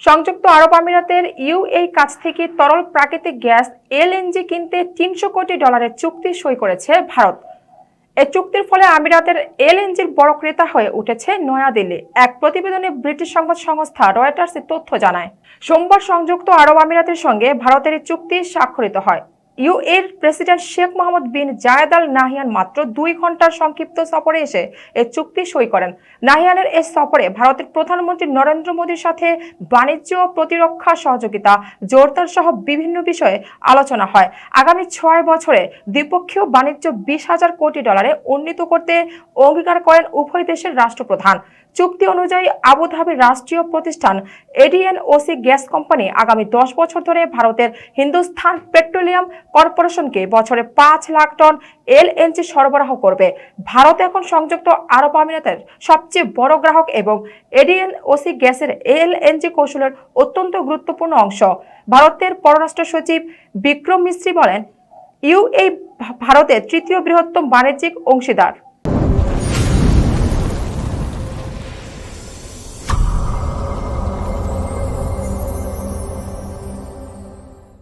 সংযুক্ত আরব আমিরাতের ইউএই কাছ থেকে তরল প্রাকৃতিক গ্যাস এলএনজি কিনতে $300 কোটি চুক্তি সই করেছে ভারত। এই চুক্তির ফলে আমিরাতের এলএনজির বড় ক্রেতা হয়ে উঠেছে নয়াদিল্লি। এক প্রতিবেদনে ব্রিটিশ সংবাদ সংস্থা রয়টার্স তথ্য জানায়। সোমবার সংযুক্ত আরব আমিরাতের সঙ্গে ভারতের এই চুক্তি স্বাক্ষরিত হয়। ইউএর প্রেসিডেন্ট শেখ মোহাম্মদ বিন জায়েদ আল নাহিয়ান মাত্র 2 ঘন্টার সংক্ষিপ্ত সফরে এসে এই চুক্তি সই করেন। নাহিয়ানের এই সফরে ভারতের প্রধানমন্ত্রী নরেন্দ্র মোদীর সাথে বাণিজ্য, প্রতিরক্ষা সহযোগিতা জোরদার সহ বিভিন্ন বিষয়ে আলোচনা হয়। আগামী 6 বছরে দ্বিপক্ষীয় বাণিজ্য $20,000 কোটি উন্নীত করতে অঙ্গীকার করেন উভয় দেশের রাষ্ট্রপ্রধান। চুক্তি অনুযায়ী আবুধাবির রাষ্ট্রীয় প্রতিষ্ঠান এডিএনওসি গ্যাস কোম্পানি আগামী 10 বছর ধরে ভারতের হিন্দুস্তান পেট্রোলিয়াম কর্পোরেশনকে বছরে 5 লাখ টন এলএনজি সরবরাহ করবে। ভারত এখন সংযুক্ত আরব আমিরাতের সবচেয়ে বড় গ্রাহক এবং এডিএনওসি গ্যাসের এলএনজি কৌশলের অত্যন্ত গুরুত্বপূর্ণ অংশ। ভারতের পররাষ্ট্র সচিব বিক্রম মিশ্রি বলেন, ইউএই ভারতের তৃতীয় বৃহত্তম বাণিজ্যিক অংশীদার।